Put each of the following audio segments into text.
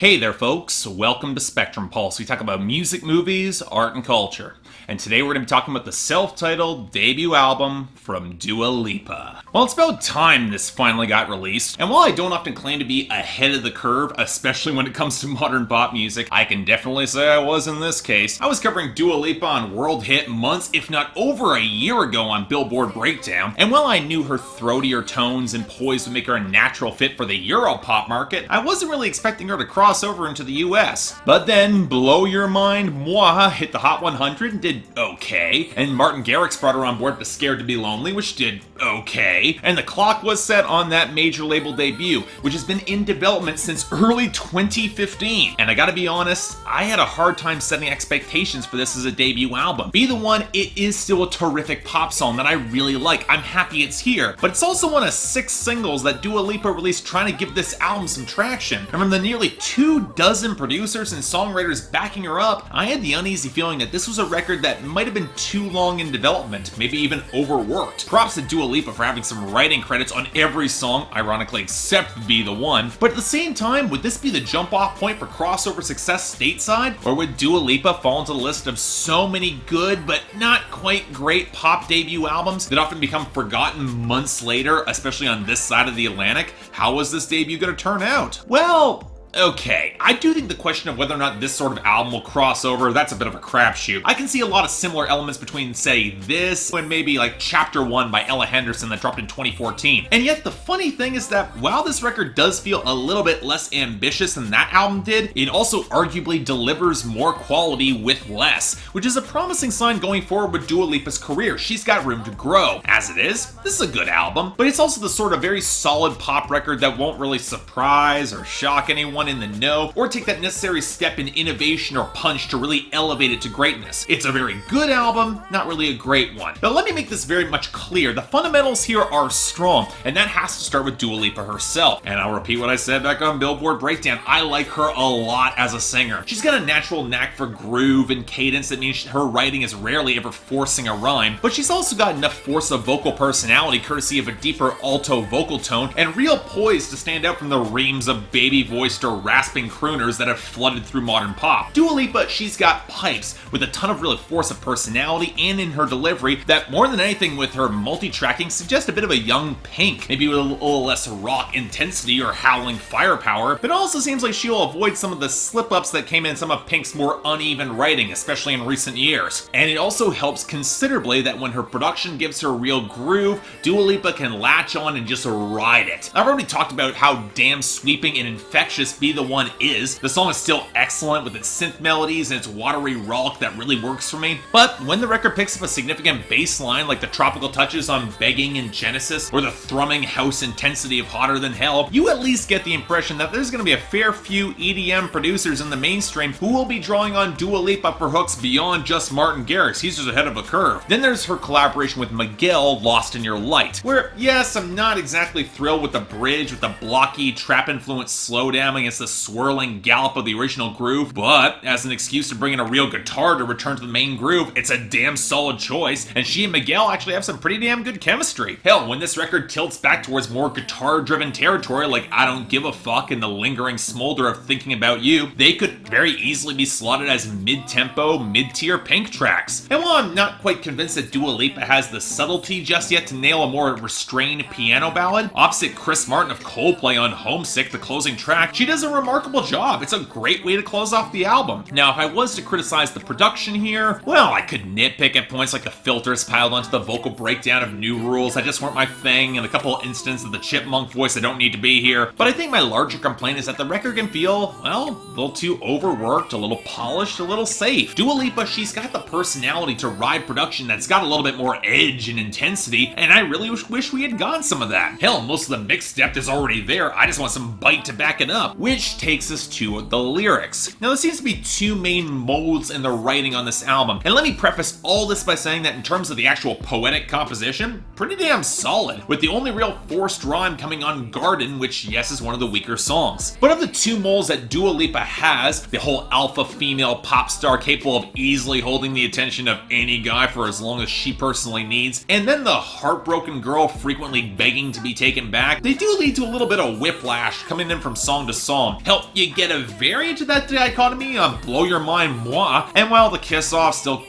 Hey there, folks. Welcome to Spectrum Pulse. We talk about music, movies, art, and culture. And today we're going to be talking about the self-titled debut album from Dua Lipa. Well, it's about time this finally got released. And while I don't often claim to be ahead of the curve, especially when it comes to modern pop music, I can definitely say I was in this case. I was covering Dua Lipa on World Hit months, if not over a year ago on Billboard Breakdown. And while I knew her throatier tones and poise would make her a natural fit for the Europop market, I wasn't really expecting her to cross over into the US. But then, blow your mind, Moi hit the Hot 100 and did okay, and Martin Garrix brought her on board to Scared to Be Lonely, which did okay, and the clock was set on that major label debut, which has been in development since early 2015. And I gotta be honest, I had a hard time setting expectations for this as a debut album. Be the one, it is still a terrific pop song that I really like. I'm happy it's here, but it's also one of 6 singles that Dua Lipa released trying to give this album some traction. And from the nearly 24 producers and songwriters backing her up, I had the uneasy feeling that this was a record that might have been too long in development, maybe even overworked. Props to Dua Lipa for having some writing credits on every song, ironically except Be the One. But at the same time, would this be the jump-off point for crossover success stateside? Or would Dua Lipa fall into the list of so many good but not quite great pop debut albums that often become forgotten months later, especially on this side of the Atlantic? How was this debut going to turn out? Well, okay, I do think the question of whether or not this sort of album will cross over, that's a bit of a crapshoot. I can see a lot of similar elements between, say, this and maybe like Chapter 1 by Ella Henderson that dropped in 2014. And yet the funny thing is that while this record does feel a little bit less ambitious than that album did, it also arguably delivers more quality with less, which is a promising sign going forward with Dua Lipa's career. She's got room to grow. As it is, this is a good album, but it's also the sort of very solid pop record that won't really surprise or shock anyone in the know, or take that necessary step in innovation or punch to really elevate it to greatness. It's a very good album, not really a great one. But let me make this very much clear. The fundamentals here are strong, and that has to start with Dua Lipa herself. And I'll repeat what I said back on Billboard Breakdown. I like her a lot as a singer. She's got a natural knack for groove and cadence that means her writing is rarely ever forcing a rhyme, but she's also got enough force of vocal personality courtesy of a deeper alto vocal tone and real poise to stand out from the reams of baby-voiced or rasping crooners that have flooded through modern pop. Dua Lipa, she's got pipes with a ton of real force of personality and in her delivery that more than anything with her multi-tracking suggests a bit of a young Pink, maybe with a little less rock intensity or howling firepower, but it also seems like she'll avoid some of the slip-ups that came in some of Pink's more uneven writing, especially in recent years. And it also helps considerably that when her production gives her real groove, Dua Lipa can latch on and just ride it. I've already talked about how damn sweeping and infectious Be the One is. The song is still excellent with its synth melodies and its watery rollick that really works for me. But when the record picks up a significant bass line like the tropical touches on Begging and Genesis, or the thrumming house intensity of Hotter Than Hell, you at least get the impression that there's going to be a fair few EDM producers in the mainstream who will be drawing on Dua Lipa for hooks beyond just Martin Garrix. He's just ahead of a curve. Then there's her collaboration with Miguel, Lost in Your Light, where, yes, I'm not exactly thrilled with the bridge with the blocky, trap-influenced slowdown against the swirling gallop of the original groove, but as an excuse to bring in a real guitar to return to the main groove, it's a damn solid choice, and she and Miguel actually have some pretty damn good chemistry. Hell, when this record tilts back towards more guitar-driven territory like I Don't Give a Fuck and the lingering smolder of Thinking About You, they could very easily be slotted as mid-tempo, mid-tier Pink tracks. And while I'm not quite convinced that Dua Lipa has the subtlety just yet to nail a more restrained piano ballad, opposite Chris Martin of Coldplay on Homesick, the closing track, she does a remarkable job. It's a great way to close off the album. Now, if I was to criticize the production here, well, I could nitpick at points like the filters piled onto the vocal breakdown of New Rules that just weren't my thing, and a couple instances of the chipmunk voice that don't need to be here. But I think my larger complaint is that the record can feel, well, a little too overworked, a little polished, a little safe. Dua Lipa, she's got the personality to ride production that's got a little bit more edge and intensity, and I really wish we had gotten some of that. Hell, most of the mix depth is already there. I just want some bite to back it up, which takes us to the lyrics. Now, there seems to be 2 main modes in the writing on this album, and let me preface all this by saying that in terms of the actual poetic composition, pretty damn solid, with the only real forced rhyme coming on Garden, which, yes, is one of the weaker songs. But of the 2 molds that Dua Lipa has, the whole alpha female pop star capable of easily holding the attention of any guy for as long as she personally needs, and then the heartbroken girl frequently begging to be taken back, they do lead to a little bit of whiplash coming in from song to song, psalm help you get a variant of that dichotomy of blow your mind moi, and while the kiss off still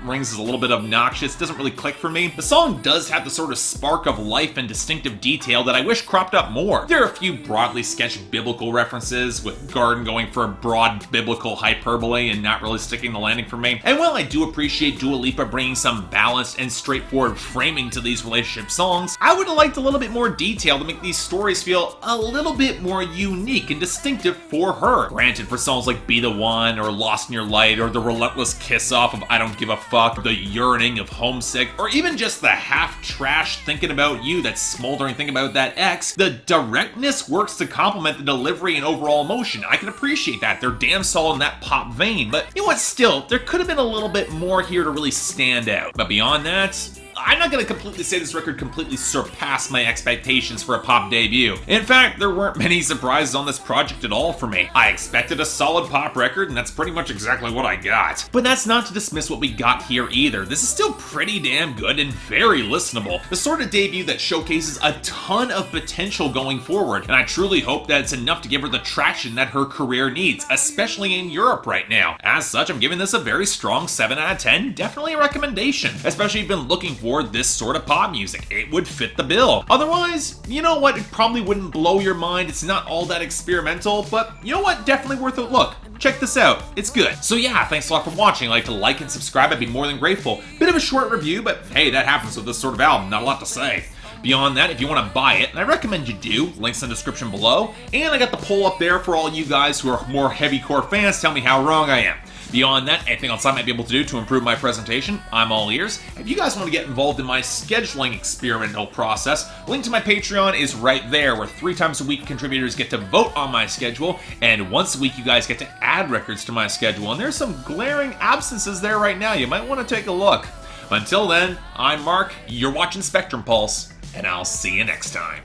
rings as a little bit obnoxious, doesn't really click for me, the song does have the sort of spark of life and distinctive detail that I wish cropped up more. There are a few broadly sketched biblical references, with Garden going for a broad biblical hyperbole and not really sticking the landing for me. And while I do appreciate Dua Lipa bringing some balanced and straightforward framing to these relationship songs, I would have liked a little bit more detail to make these stories feel a little bit more unique and distinctive for her. Granted, for songs like Be the One, or Lost in Your Light, or the relentless kiss off of I Don't Give a Fuck, the yearning of Homesick, or even just the half-trash thinking about you, that smoldering thing about that ex, the directness works to complement the delivery and overall emotion. I can appreciate that. They're damn solid in that pop vein, but you know what, still, there could have been a little bit more here to really stand out. But beyond that, I'm not going to completely say this record completely surpassed my expectations for a pop debut. In fact, there weren't many surprises on this project at all for me. I expected a solid pop record, and that's pretty much exactly what I got. But that's not to dismiss what we got here either. This is still pretty damn good and very listenable. The sort of debut that showcases a ton of potential going forward, and I truly hope that it's enough to give her the traction that her career needs, especially in Europe right now. As such, I'm giving this a very strong 7 out of 10, definitely a recommendation, especially if you've been looking for this sort of pop music. It would fit the bill. Otherwise, you know what, it probably wouldn't blow your mind. It's not all that experimental, but you know what, definitely worth a look. Check this out, it's good. So yeah, thanks a lot for watching. I'd like to like and subscribe, I'd be more than grateful. Bit of a short review, but hey, that happens with this sort of album, not a lot to say. Beyond that, if you want to buy it, and I recommend you do, links in the description below, and I got the poll up there for all you guys who are more heavy-core fans. Tell me how wrong I am. Beyond that, anything else I might be able to do to improve my presentation, I'm all ears. If you guys want to get involved in my scheduling experimental process, link to my Patreon is right there, where 3 times a week contributors get to vote on my schedule, and once a week you guys get to add records to my schedule, and there's some glaring absences there right now. You might want to take a look. Until then, I'm Mark, you're watching Spectrum Pulse, and I'll see you next time.